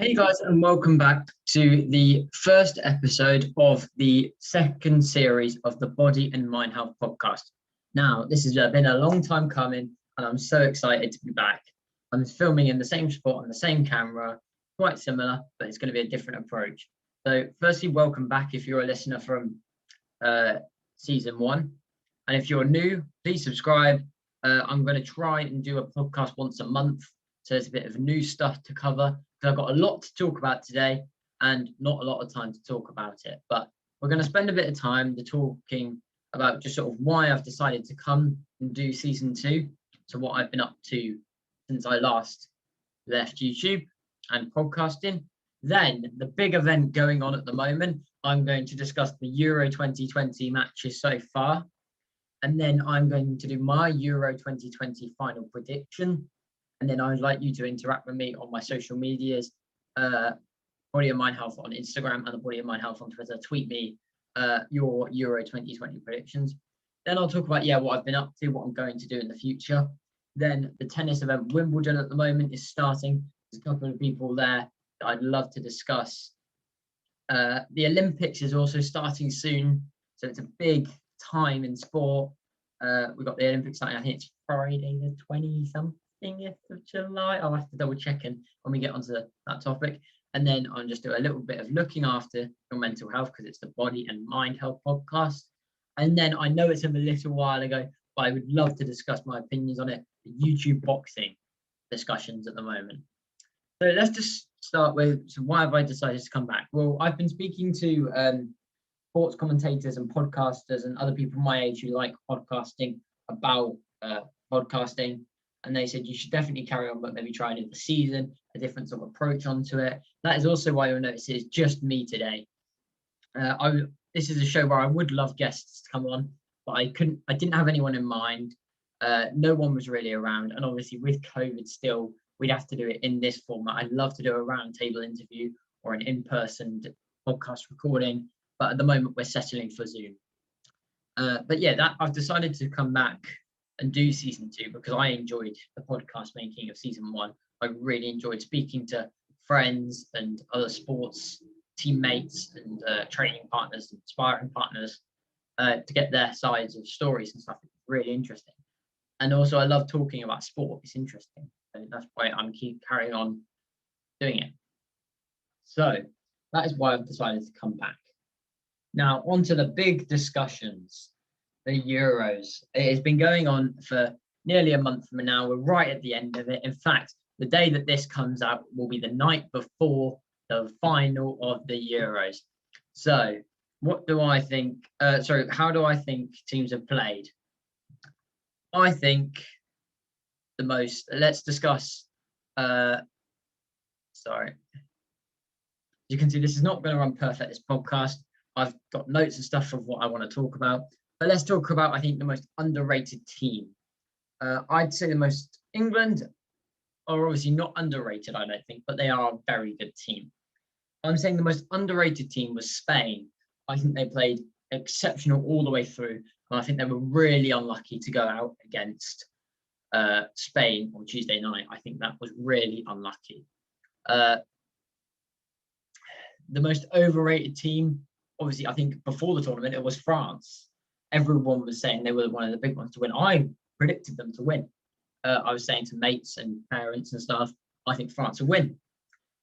Hey guys, and welcome back to the first episode of the second series of the Body and Mind Health podcast. Now, this has been a long time coming, and I'm so excited to be back. I'm filming in the same spot on the same camera, quite similar, but it's going to be a different approach. So, firstly, welcome back if you're a listener from season 1. And if you're new, please subscribe. I'm going to try and do a podcast once a month. So there's a bit of new stuff to cover. I've got a lot to talk about today and not a lot of time to talk about it, but we're going to spend a bit of time talking about just sort of why I've decided to come and do season 2. So what I've been up to since I last left YouTube and podcasting. Then the big event going on at the moment, I'm going to discuss the Euro 2020 matches so far. And then I'm going to do my Euro 2020 final prediction. And then I'd like you to interact with me on my social medias, Body and Mind Health on Instagram and the Body and Mind Health on Twitter. Tweet me your Euro 2020 predictions. Then I'll talk about, what I've been up to, what I'm going to do in the future. Then the tennis event, Wimbledon at the moment, is starting. There's a couple of people there that I'd love to discuss. The Olympics is also starting soon. So it's a big time in sport. We've got the Olympics starting, I think it's Friday the 20-something. Of July. I'll have to double check in when we get onto that topic. And then I'll just do a little bit of looking after your mental health because it's the Body and Mind Health podcast. And then I know it's a little while ago, but I would love to discuss my opinions on it. The YouTube boxing discussions at the moment. So let's just start with, so why have I decided to come back? Well, I've been speaking to sports commentators and podcasters and other people my age who like podcasting about podcasting. And they said you should definitely carry on, but maybe try a season, a different sort of approach onto it. That is also why you'll notice it's just me today. This is a show where I would love guests to come on, but I didn't have anyone in mind. No one was really around. And obviously with COVID still, we'd have to do it in this format. I'd love to do a roundtable interview or an in-person podcast recording, but at the moment we're settling for Zoom. That I've decided to come back and do season 2 because I enjoyed the podcast making of season 1. I really enjoyed speaking to friends and other sports teammates and training partners and sparring partners to get their sides of stories and stuff. It's really interesting. And also I love talking about sport. It's interesting. And that's why I'm carrying on doing it. So that is why I've decided to come back. Now on to the big discussions. The Euros. It has been going on for nearly a month from now. We're right at the end of it. In fact, the day that this comes out will be the night before the final of the Euros. So what do I think? How do I think teams have played? I think let's discuss, you can see this is not going to run perfect, this podcast. I've got notes and stuff of what I want to talk about. But let's talk about, I think, the most underrated team. I'd say England are obviously not underrated, I don't think, but they are a very good team. I'm saying the most underrated team was Spain. I think they played exceptional all the way through. And I think they were really unlucky to go out against Spain on Tuesday night. I think that was really unlucky. The most overrated team, obviously, I think before the tournament, it was France. Everyone was saying they were one of the big ones to win. I predicted them to win. I was saying to mates and parents and stuff, I think France will win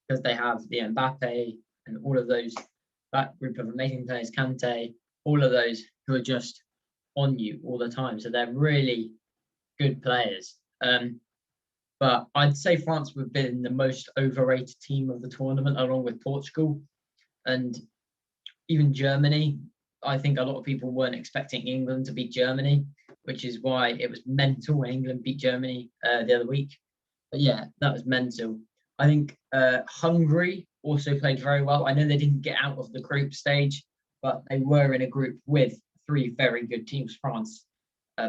because they have the Mbappe and all of those, that group of amazing players, Kante, all of those who are just on you all the time. So they're really good players. But I'd say France would have been the most overrated team of the tournament, along with Portugal and even Germany. I think a lot of people weren't expecting England to beat Germany, which is why it was mental when England beat Germany the other week. But yeah, that was mental. I think Hungary also played very well. I know they didn't get out of the group stage, but they were in a group with 3 very good teams, France,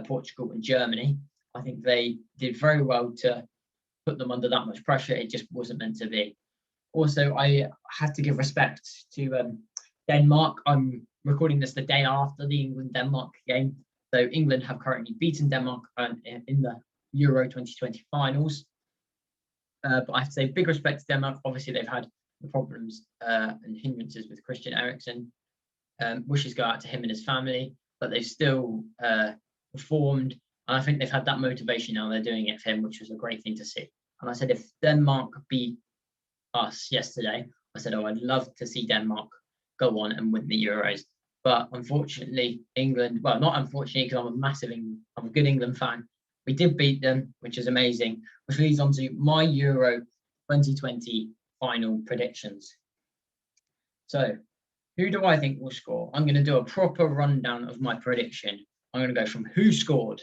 Portugal and Germany. I think they did very well to put them under that much pressure. It just wasn't meant to be. Also, I have to give respect to Denmark. I'm recording this the day after the England-Denmark game. So England have currently beaten Denmark in the Euro 2020 finals. But I have to say big respect to Denmark. Obviously, they've had the problems and hindrances with Christian Eriksen. Wishes go out to him and his family, but they've still performed. And I think they've had that motivation now. They're doing it for him, which was a great thing to see. And I said, if Denmark beat us yesterday, I said, oh, I'd love to see Denmark go on and win the Euros. But unfortunately, England, well, not unfortunately, because I'm a good England fan. We did beat them, which is amazing, which leads on to my Euro 2020 final predictions. So, who do I think will score? I'm going to do a proper rundown of my prediction. I'm going to go from who scored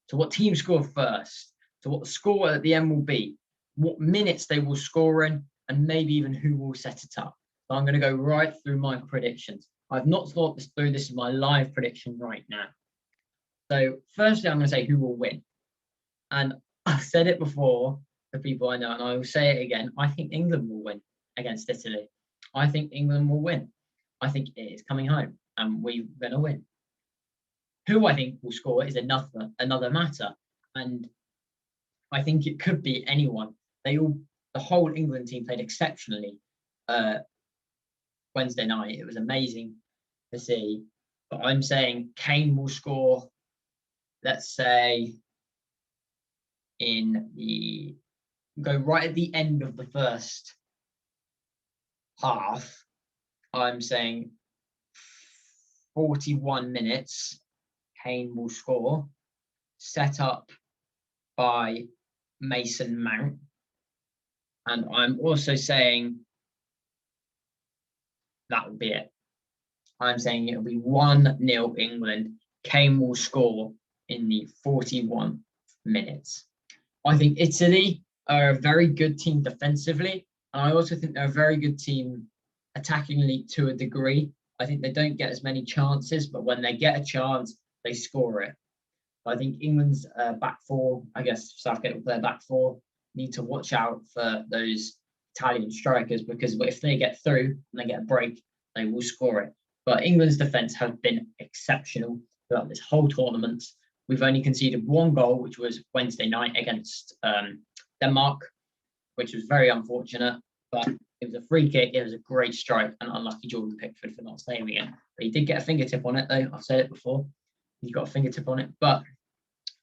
to what team scored first, to what the score at the end will be, what minutes they will score in, and maybe even who will set it up. So I'm going to go right through my predictions. I've not thought this through. This is my live prediction right now. So firstly, I'm going to say who will win. And I've said it before to people I know, and I will say it again. I think England will win against Italy. I think England will win. I think it is coming home, and we're going to win. Who I think will score is another matter. And I think it could be anyone. The whole England team played exceptionally Wednesday night. It was amazing to see. But I'm saying Kane will score, let's say, go right at the end of the first half. I'm saying 41 minutes, Kane will score, set up by Mason Mount. And I'm also saying that will be it. I'm saying it'll be 1-0 England. Kane will score in the 41 minutes. I think Italy are a very good team defensively. And I also think they're a very good team attackingly to a degree. I think they don't get as many chances, but when they get a chance, they score it. I think England's back four, I guess Southgate will play back four, need to watch out for those Italian strikers, because if they get through and they get a break, they will score it. But England's defence has been exceptional throughout this whole tournament. We've only conceded one goal, which was Wednesday night against Denmark, which was very unfortunate. But it was a free kick. It was a great strike, and unlucky Jordan Pickford for not saving it. But he did get a fingertip on it, though. I've said it before. He got a fingertip on it. But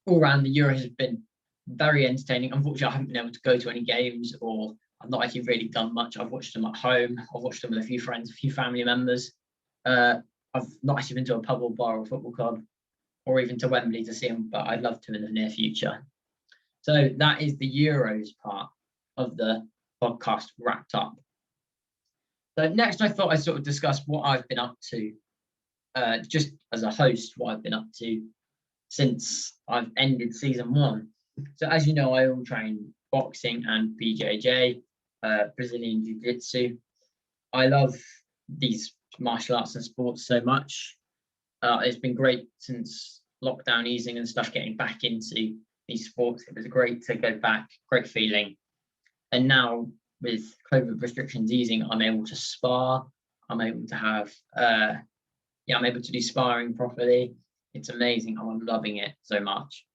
all around, the Euro has been very entertaining. Unfortunately, I haven't been able to go to any games, or I've not actually really done much. I've watched them at home. I've watched them with a few friends, a few family members. I've not actually been to a pub or bar or football club, or even to Wembley to see them, but I'd love to in the near future. So that is the Euros part of the podcast wrapped up. So next, I thought I'd sort of discuss what I've been up to, just as a host, what I've been up to since I've ended season one. So as you know, I all train boxing and BJJ, Brazilian Jiu-Jitsu. I love these martial arts and sports so much. It's been great since lockdown easing and stuff, getting back into these sports. It was great to go back, great feeling. And now with COVID restrictions easing, I'm able to spar. I'm able to have, I'm able to do sparring properly. It's amazing. I'm loving it so much.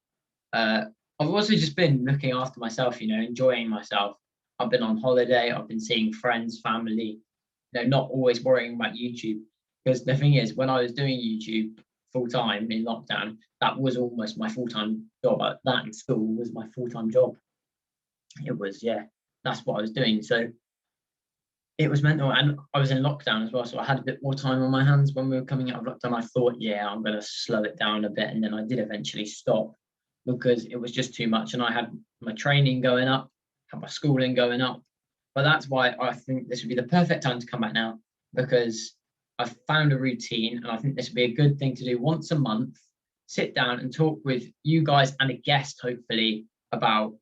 I've also just been looking after myself, enjoying myself. I've been on holiday. I've been seeing friends, family, not always worrying about YouTube. Because the thing is, when I was doing YouTube full-time in lockdown, that was almost my full-time job. That in school was my full-time job. It was, that's what I was doing. So it was mental. And I was in lockdown as well, so I had a bit more time on my hands when we were coming out of lockdown. I thought, I'm going to slow it down a bit. And then I did eventually stop because it was just too much. And I had my training going up, had my schooling going up. But that's why I think this would be the perfect time to come back now, because I've found a routine, and I think this would be a good thing to do once a month. Sit down and talk with you guys and a guest, hopefully, about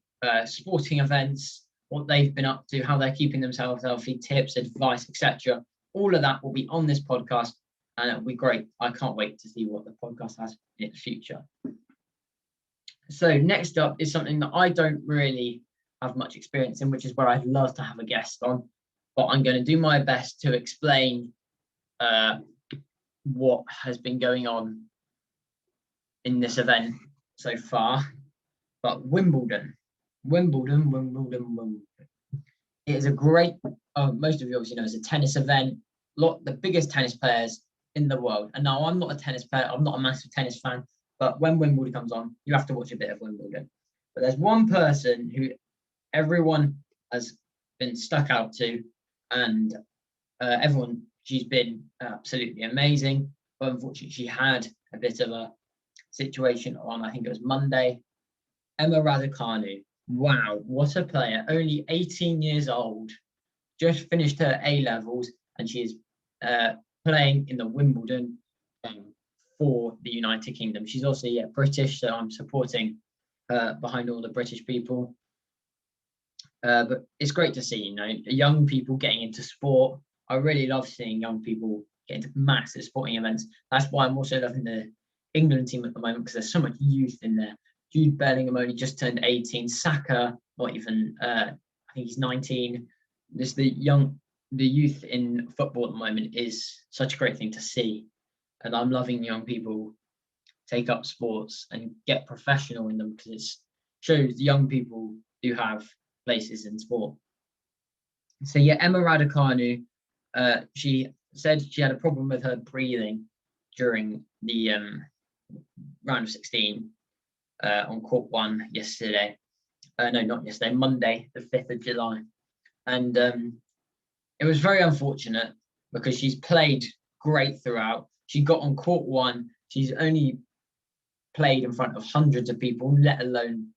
sporting events, what they've been up to, how they're keeping themselves healthy, tips, advice, etc. All of that will be on this podcast, and it'll be great. I can't wait to see what the podcast has in the future. So next up is something that I don't really have much experience in, which is where I'd love to have a guest on, but I'm going to do my best to explain what has been going on in this event so far. But Wimbledon. it is a great, most of you obviously know, it's a tennis event, the biggest tennis players in the world. And now I'm not a tennis player, I'm not a massive tennis fan, but when Wimbledon comes on, you have to watch a bit of Wimbledon. But there's one person who everyone has been stuck out to, and she's been absolutely amazing. But unfortunately, she had a bit of a situation on, I think it was Monday. Emma Raducanu. Wow, what a player. Only 18 years old, just finished her A-levels, and she is playing in the Wimbledon for the United Kingdom. She's also British, so I'm supporting her behind all the British people. But it's great to see, young people getting into sport. I really love seeing young people get into massive sporting events. That's why I'm also loving the England team at the moment, because there's so much youth in there. Jude Bellingham only just turned 18. Saka, not even, I think he's 19. Just the youth in football at the moment is such a great thing to see. And I'm loving young people take up sports and get professional in them, because it shows the young people do have places in sport. So Emma Raducanu, she said she had a problem with her breathing during the round of 16 on court 1 yesterday. No, not yesterday, Monday, the 5th of July. And it was very unfortunate, because she's played great throughout. She got on court 1. She's only played in front of hundreds of people, let alone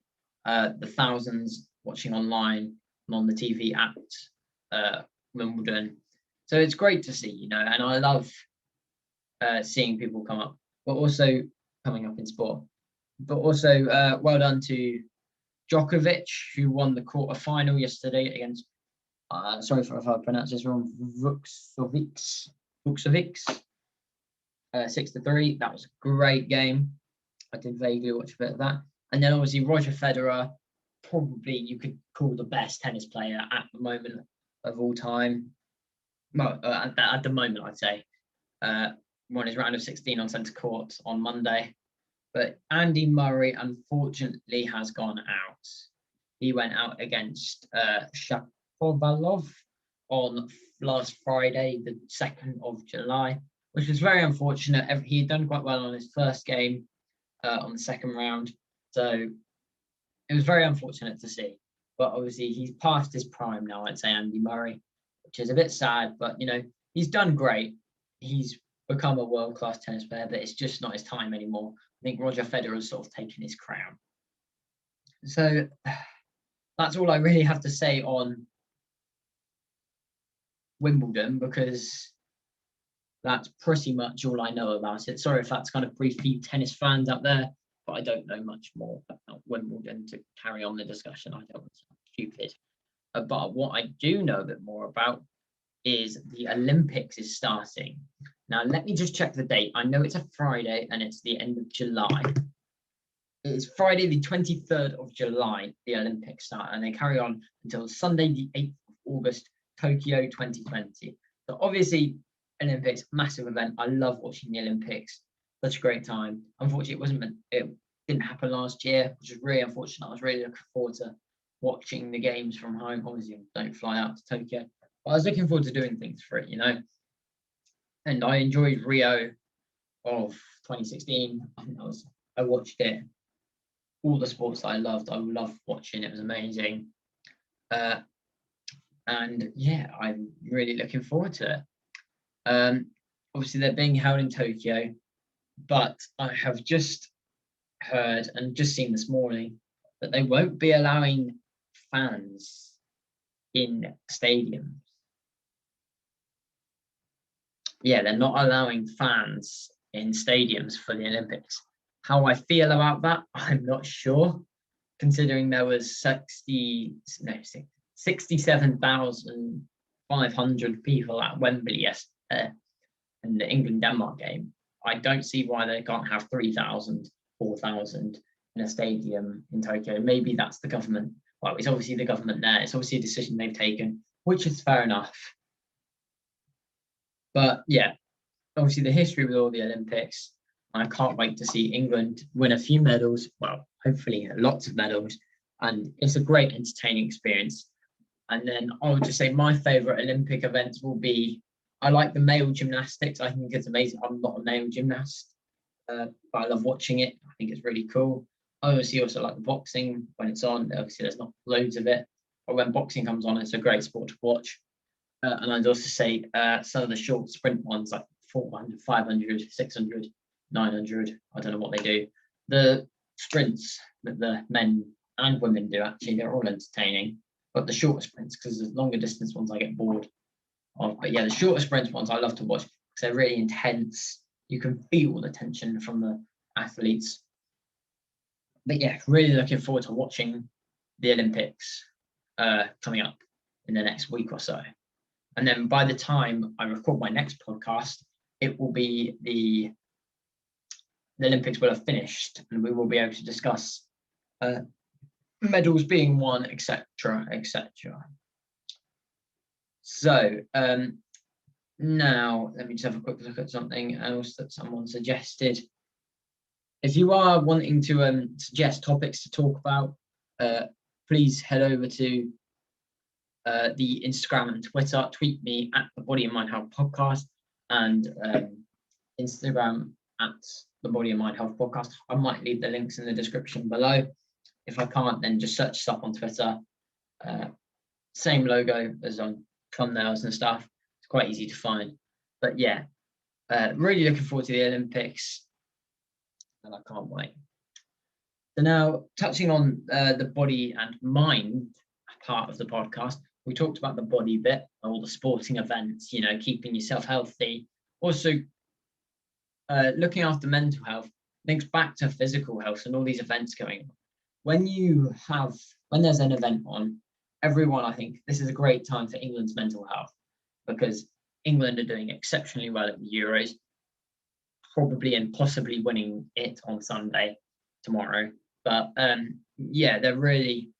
the thousands watching online and on the TV at Wimbledon. So it's great to see, and I love seeing people come up, but also coming up in sport. But also well done to Djokovic, who won the quarter-final yesterday against, sorry if I pronounce this wrong, Vukcevic, 6-3. That was a great game. I did vaguely watch a bit of that. And then obviously Roger Federer, probably you could call the best tennis player at the moment of all time. Well, at the moment, I'd say. Won his round of 16 on centre court on Monday. But Andy Murray, unfortunately, has gone out. He went out against Shapovalov on last Friday, the 2nd of July, which was very unfortunate. He had done quite well on his first game on the second round. So it was very unfortunate to see. But obviously, he's past his prime now, I'd say, Andy Murray, which is a bit sad. But, he's done great. He's become a world-class tennis player, but it's just not his time anymore. I think Roger Federer has sort of taken his crown. So that's all I really have to say on Wimbledon, because that's pretty much all I know about it. Sorry if that's kind of brief for you tennis fans out there, but I don't know much more about Wimbledon to carry on the discussion. I don't want to sound stupid. But what I do know a bit more about is the Olympics is starting. Now, let me just check the date. I know it's a Friday and it's the end of July. It is Friday, the 23rd of July, the Olympics start, and they carry on until Sunday, the 8th of August, Tokyo 2020. So obviously, Olympics, massive event. I love watching the Olympics. Such a great time. Unfortunately, it didn't happen last year, which was really unfortunate. I was really looking forward to watching the games from home. Obviously, don't fly out to Tokyo. But I was looking forward to doing things for it, And I enjoyed Rio of 2016. I watched it. All the sports that I loved watching. It was amazing. And I'm really looking forward to it. Obviously, they're being held in Tokyo, but I have just heard and just seen this morning that they won't be allowing fans in stadiums. Yeah, they're not allowing fans in stadiums for the Olympics. How I feel about that, I'm not sure, considering there was 67,500 people at Wembley yesterday in the England-Denmark game. I don't see why they can't have 3,000, 4,000 in a stadium in Tokyo. Maybe that's the government. Well, it's obviously the government there. It's obviously a decision they've taken, which is fair enough. But yeah, obviously the history with all the Olympics. I can't wait to see England win a few medals. Well, hopefully lots of medals. And it's a great entertaining experience. And then I would just say my favourite Olympic events will be, I like the male gymnastics. I think it's amazing. I'm not a male gymnast, but I love watching it. I think it's really cool. I obviously also like the boxing when it's on. Obviously, there's not loads of it, but when boxing comes on, it's a great sport to watch. And I'd also say some of the short sprint ones, like 400, 500, 600, 900. I don't know what they do. The sprints that the men and women do, actually, they're all entertaining. But the shorter sprints, because the longer distance ones I get bored of. But yeah, the shorter sprints ones I love to watch because they're really intense. You can feel the tension from the athletes. But yeah, really looking forward to watching the Olympics coming up in the next week or so. And then by the time I record my next podcast, it will be the Olympics will have finished, and we will be able to discuss medals being won, etc., etc. So now let me just have a quick look at something else that someone suggested. If you are wanting to suggest topics to talk about, please head over to the Instagram and Twitter. Tweet me at the Body and Mind Health Podcast, and Instagram at the Body and Mind Health Podcast. I might leave the links in the description below. If I can't, then just search stuff on Twitter. Same logo as on thumbnails and stuff. It's quite easy to find. But yeah, really looking forward to the Olympics, and I can't wait. So now, touching on the body and mind part of the podcast, we talked about the body bit, all the sporting events, keeping yourself healthy. Also, looking after mental health links back to physical health and all these events going on. When there's an event on, everyone, I think this is a great time for England's mental health, because England are doing exceptionally well at the Euros, probably and possibly winning it on Sunday, tomorrow. But yeah, they're really,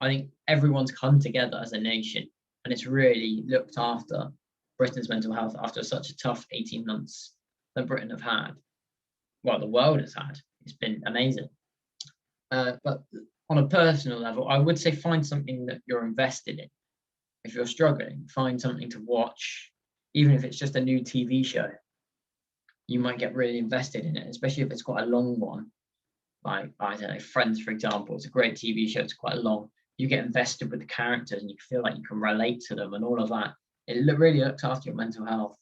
I think everyone's come together as a nation, and it's really looked after Britain's mental health after such a tough 18 months that Britain have had. Well, the world has had. It's been amazing. But on a personal level, I would say find something that you're invested in. If you're struggling, find something to watch, even if it's just a new TV show. You might get really invested in it, especially if it's quite a long one. Like, I don't know, Friends, for example. It's a great TV show. It's quite long. You get invested with the characters and you feel like you can relate to them and all of that. It really looks after your mental health.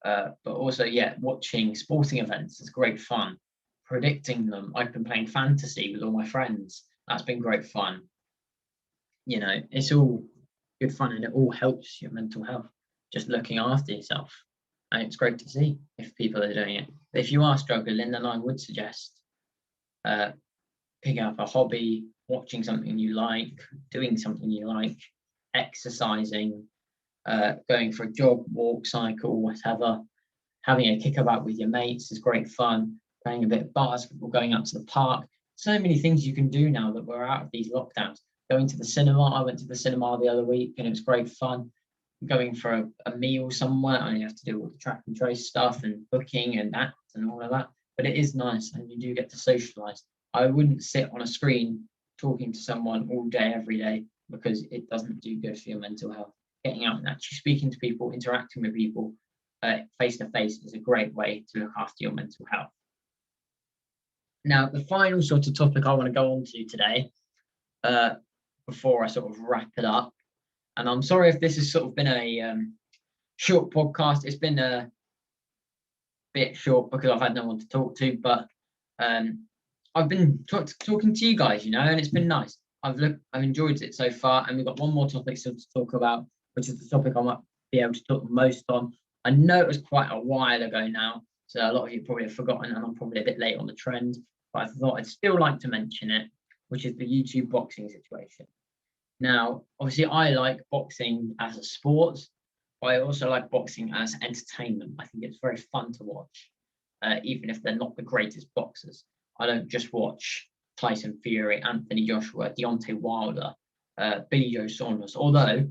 But also, yeah, watching sporting events is great fun. Predicting them. I've been playing fantasy with all my friends. That's been great fun. It's all good fun, and it all helps your mental health. Just looking after yourself. And it's great to see if people are doing it. But if you are struggling, then I would suggest picking up a hobby, watching something you like, doing something you like, exercising, going for a jog, walk, cycle, whatever. Having a kickabout with your mates is great fun. Playing a bit of basketball, going out to the park. So many things you can do now that we're out of these lockdowns. Going to the cinema. I went to the cinema the other week and it was great fun. Going for a meal somewhere, and you have to do all the track and trace stuff and booking and that and all of that. But it is nice, and you do get to socialise. I wouldn't sit on a screen talking to someone all day, every day, because it doesn't do good for your mental health. Getting out and actually speaking to people, interacting with people face to face is a great way to look after your mental health. Now, the final sort of topic I want to go on to today, before I sort of wrap it up, and I'm sorry if this has sort of been a short podcast. It's been a bit short because I've had no one to talk to, but I've been talking to you guys, and it's been nice. I've enjoyed it so far, and we've got one more topic still to talk about, which is the topic I might be able to talk most on. I know it was quite a while ago now, so a lot of you probably have forgotten, and I'm probably a bit late on the trend, but I thought I'd still like to mention it, which is the YouTube boxing situation. Now, obviously, I like boxing as a sport, but I also like boxing as entertainment. I think it's very fun to watch, even if they're not the greatest boxers. I don't just watch Tyson Fury, Anthony Joshua, Deontay Wilder, Billy Joe Saunders. Although,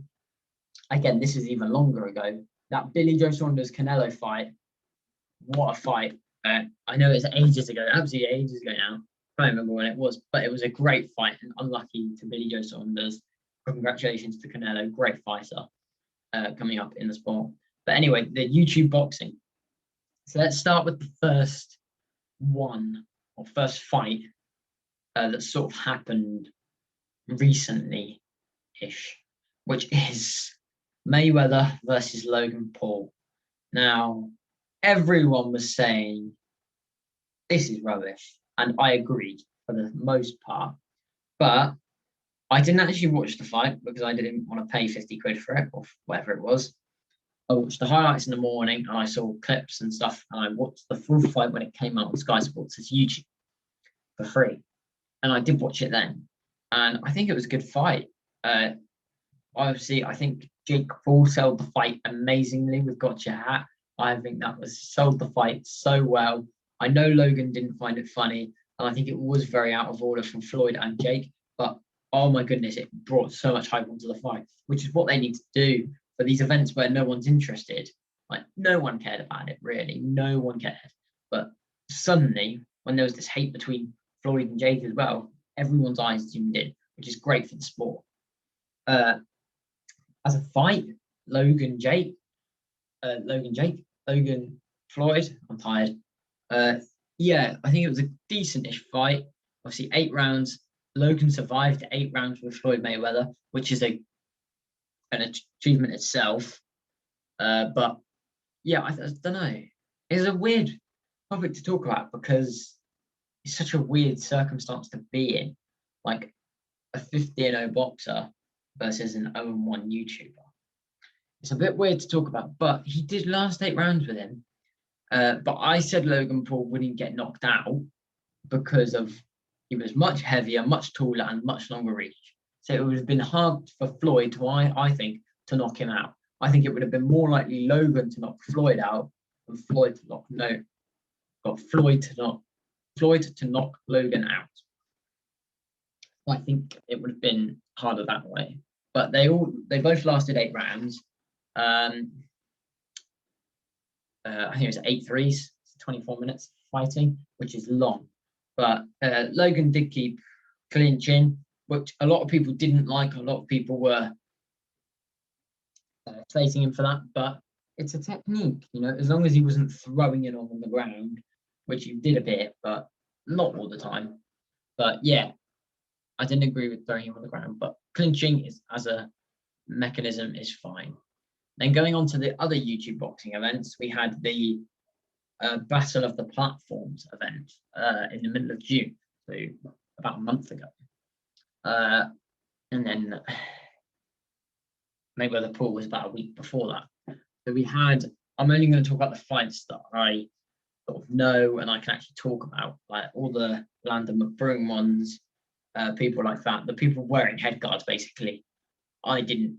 again, this is even longer ago. That Billy Joe Saunders Canelo fight, what a fight. I know it's ages ago, absolutely ages ago now. I can't remember when it was, but it was a great fight, and unlucky to Billy Joe Saunders. congratulations to Canelo, great fighter coming up in the sport. But anyway, the YouTube boxing. So let's start with the first fight that sort of happened recently-ish, which is Mayweather versus Logan Paul. Now, everyone was saying this is rubbish, and I agreed for the most part. But I didn't actually watch the fight because I didn't want to pay 50 quid for it or whatever it was. I watched the highlights in the morning and I saw clips and stuff, and I watched the full fight when it came out on Sky Sports' YouTube for free. And I did watch it then. And I think it was a good fight. Obviously, I think Jake Paul sold the fight amazingly with Gotcha Hat. I think that was sold the fight so well. I know Logan didn't find it funny, and I think it was very out of order from Floyd and Jake, but oh my goodness, it brought so much hype onto the fight, which is what they need to do for these events where no one's interested. Like, no one cared about it, really. No one cared. But suddenly, when there was this hate between Floyd and Jake as well, everyone's eyes zoomed in, which is great for the sport. As a fight, Logan Floyd, I'm tired. Yeah, I think it was a decent-ish fight. Obviously, 8 rounds. Logan survived 8 rounds with Floyd Mayweather, which is an achievement itself. But yeah, I don't know. It's a weird topic to talk about because it's such a weird circumstance to be in, like a 50-0 boxer versus an 0-1 YouTuber. It's a bit weird to talk about, but he did last 8 rounds with him. But I said Logan Paul wouldn't get knocked out because he was much heavier, much taller, and much longer reach. So it would have been hard for Floyd to, I think, to knock him out. I think it would have been more likely Logan to knock Floyd out than Floyd to knock Logan out. I think it would have been harder that way. But they both lasted 8 rounds. I think it was 8 threes, 24 minutes fighting, which is long. But Logan did keep clinching, which a lot of people didn't like. A lot of people were slating him for that. But it's a technique, as long as he wasn't throwing it on the ground, which he did a bit, but not all the time. But yeah, I didn't agree with throwing him on the ground, but clinching as a mechanism is fine. Then going on to the other YouTube boxing events, we had the Battle of the Platforms event in the middle of June, so about a month ago. And then Mayweather Paul was about a week before that. So we had, I'm only going to talk about the fights that I sort of know and I can actually talk about, like all the Landon McBroom ones, people like that, the people wearing head guards, basically. I don't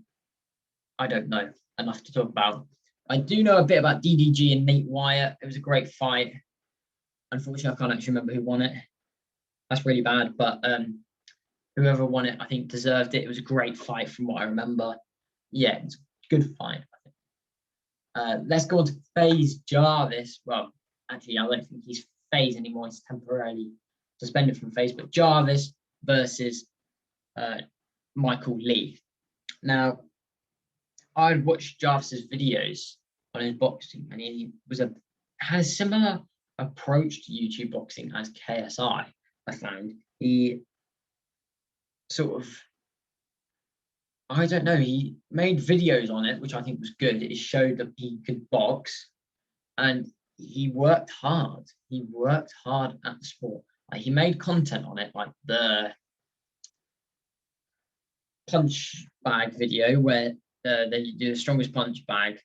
know enough to talk about. I do know a bit about DDG and Nate Wyatt. It was a great fight. Unfortunately, I can't actually remember who won it. That's really bad, but whoever won it, I think, deserved it. It was a great fight from what I remember. Yeah, it's a good fight, I think. Let's go on to FaZe Jarvis. Well, actually, I don't think he's FaZe anymore. He's temporarily suspended from FaZe, but Jarvis versus Michael Lee. Now, I watched Jarvis's videos on his boxing, and he had a similar approach to YouTube boxing as KSI. I found he sort of, I don't know, he made videos on it, which I think was good. It showed that he could box, and he worked hard. He worked hard at the sport. Like, he made content on it, like the punch bag video where they do the strongest punch bag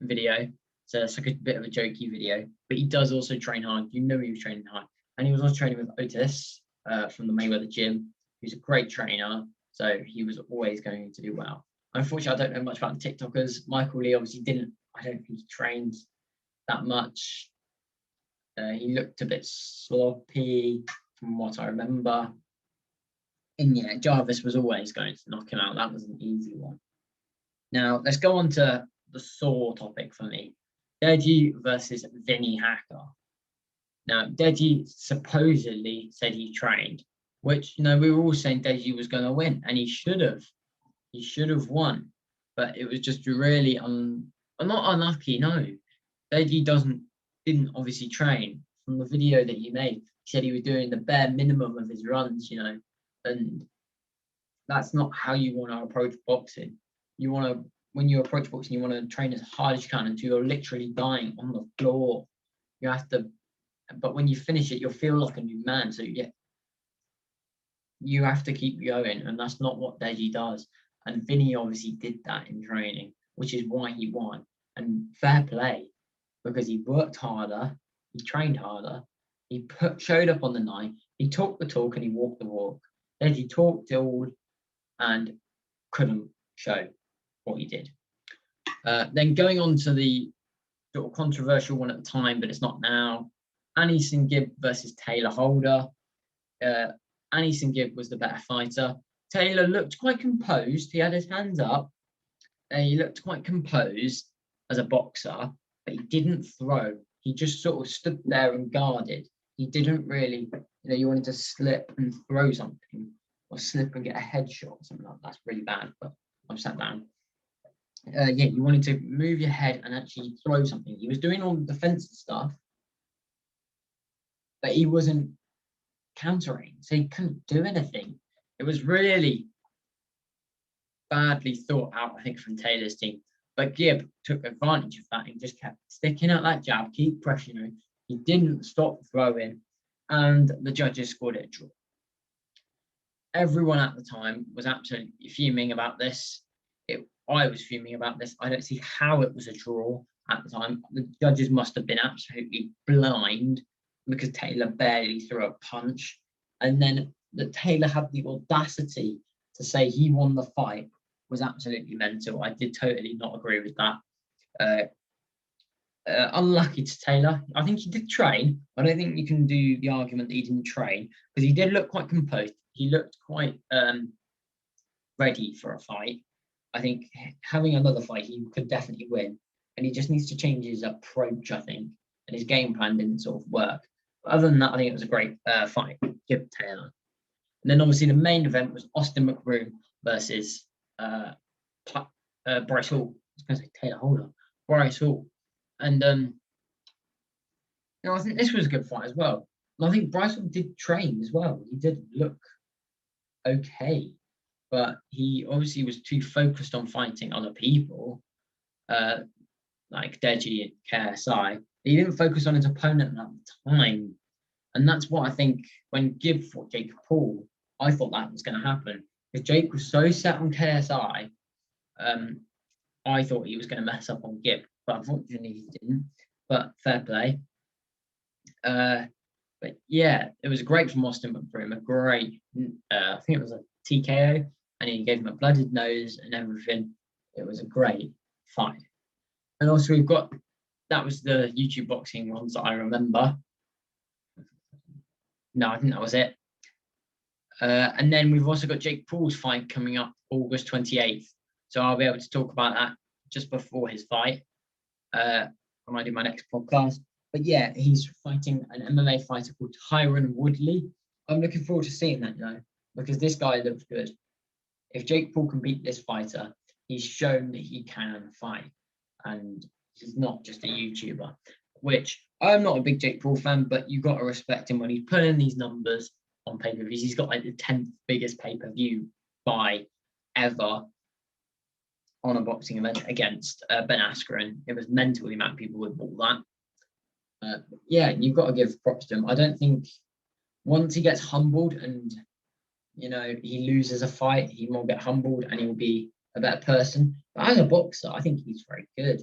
video. So it's like a bit of a jokey video, but he does also train hard. He was training hard, and he was also training with Otis from the Mayweather gym. He's a great trainer, so he was always going to do well. Unfortunately, I don't know much about the TikTokers. Michael Lee obviously didn't. I don't think he trained that much. He looked a bit sloppy from what I remember. And yeah, Jarvis was always going to knock him out. That was an easy one. Now, let's go on to the sore topic for me. Deji versus Vinny Hacker. Now, Deji supposedly said he trained, which, we were all saying Deji was going to win, and he should have. He should have won, but it was just really not unlucky. No, Deji didn't obviously train. From the video that he made, he said he was doing the bare minimum of his runs, and that's not how you want to approach boxing. When you approach boxing, you want to train as hard as you can until you're literally dying on the floor. You have to, but when you finish it, you'll feel like a new man. So you have to keep going, and that's not what Deji does. And Vinny obviously did that in training, which is why he won. And fair play, because he worked harder, he trained harder, he showed up on the night, he talked the talk and he walked the walk. Deji talked all and couldn't show what he did. Then going on to the sort of controversial one at the time, but it's not now. Anison Gibb versus Taylor Holder. Anison Gibb was the better fighter. Taylor looked quite composed. He had his hands up. And he looked quite composed as a boxer, but he didn't throw. He just sort of stood there and guarded. He didn't really, you wanted to slip and throw something, or slip and get a headshot or something like that. That's really bad, but I've sat down. You wanted to move your head and actually throw something. He was doing all the defensive stuff, but he wasn't countering, so he couldn't do anything. It was really badly thought out, I think, from Taylor's team. But Gibb took advantage of that and just kept sticking out that jab, keep pressuring. He didn't stop throwing, and the judges scored it a draw. Everyone at the time was absolutely fuming about this. I was fuming about this. I don't see how it was a draw at the time. The judges must have been absolutely blind because Taylor barely threw a punch. And then that Taylor had the audacity to say he won the fight was absolutely mental. I did totally not agree with that. Unlucky to Taylor. I think he did train. I don't think you can do the argument that he didn't train, because he did look quite composed. He looked quite ready for a fight. I think having another fight, he could definitely win. And he just needs to change his approach, I think. And his game plan didn't sort of work. But other than that, I think it was a great fight. Give Taylor. And then obviously the main event was Austin McBroom versus Bryce Hall. I was going to say Taylor Holder. Bryce Hall. And I think this was a good fight as well. And I think Bryce Hall did train as well. He did look okay, but he obviously was too focused on fighting other people, like Deji and KSI. He didn't focus on his opponent at the time. And that's what I think when Gibb fought Jake Paul, I thought that was going to happen. Because Jake was so set on KSI, I thought he was going to mess up on Gibb. But unfortunately he didn't. But fair play. But yeah, it was great from Austin McBroom. A great, I think it was a TKO, and he gave him a blooded nose and everything. It was a great fight. And also that was the YouTube boxing ones that I remember. No, I think that was it. And then we've also got Jake Paul's fight coming up August 28th. So I'll be able to talk about that just before his fight when I do my next podcast. But yeah, he's fighting an MMA fighter called Tyron Woodley. I'm looking forward to seeing that, because this guy looks good. If Jake Paul can beat this fighter, he's shown that he can fight. And he's not just a YouTuber, which I'm not a big Jake Paul fan, but you've got to respect him when he's putting these numbers on pay-per-views. He's got like the 10th biggest pay-per-view buy ever on a boxing event against Ben Askren. It was mental the amount of people would bought that. Yeah, you've got to give props to him. I don't think once he gets humbled and he loses a fight, he will get humbled and he'll be a better person. But as a boxer, I think he's very good.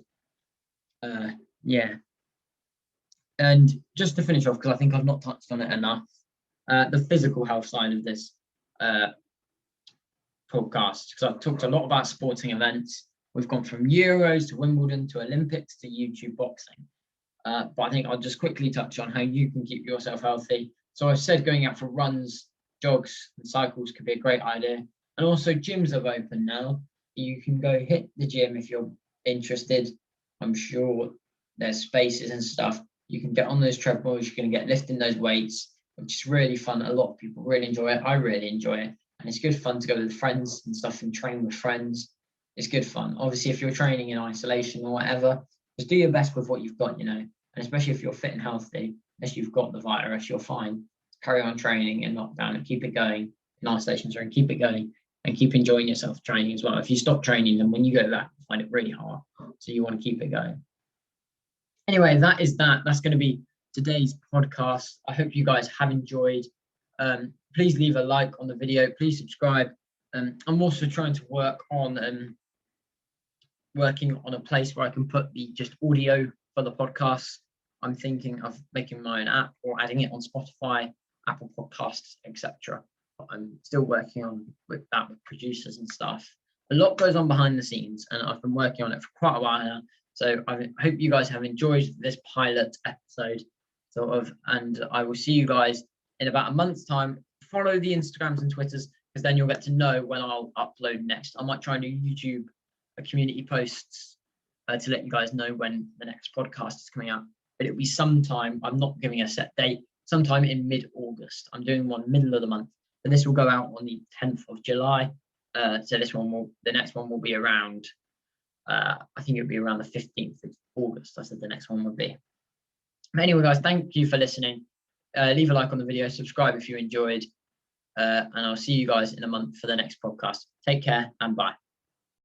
Yeah. And just to finish off, because I think I've not touched on it enough, the physical health side of this podcast, because I've talked a lot about sporting events. We've gone from Euros to Wimbledon to Olympics to YouTube boxing. But I think I'll just quickly touch on how you can keep yourself healthy. So I've said going out for runs, jogs, and cycles could be a great idea. And also gyms have opened now. You can go hit the gym if you're interested. I'm sure there's spaces and stuff. You can get on those treadmills. You're going to get lifting those weights, which is really fun. A lot of people really enjoy it. I really enjoy it. and it's good fun to go with friends and stuff and train with friends. It's good fun. Obviously, if you're training in isolation or whatever, just do your best with what you've got, and especially if you're fit and healthy, unless you've got the virus, you're fine. Carry on training in lockdown and keep it going in isolation, and keep it going and keep enjoying yourself training as well. If you stop training, then when you go back, you find it really hard. So you want to keep it going. Anyway, that's going to be today's podcast. I hope you guys have enjoyed. Please leave a like on the video. Please subscribe. I'm also trying to working on a place where I can put the just audio for the podcast. I'm thinking of making my own app or adding it on Spotify, Apple Podcasts, etc. I'm still working on with producers and stuff. A lot goes on behind the scenes, and I've been working on it for quite a while now. So I hope you guys have enjoyed this pilot episode, and I will see you guys in about a month's time. Follow the Instagrams and Twitters, because then you'll get to know when I'll upload next. I might try and do YouTube community posts to let you guys know when the next podcast is coming out. But it'll be sometime, I'm not giving a set date, sometime in mid-August. I'm doing one middle of the month, and this will go out on the 10th of July. So the next one will be around, I think it'll be around the 15th of August. I said the next one would be. But anyway, guys, thank you for listening. Leave a like on the video, subscribe if you enjoyed, and I'll see you guys in a month for the next podcast. Take care and bye.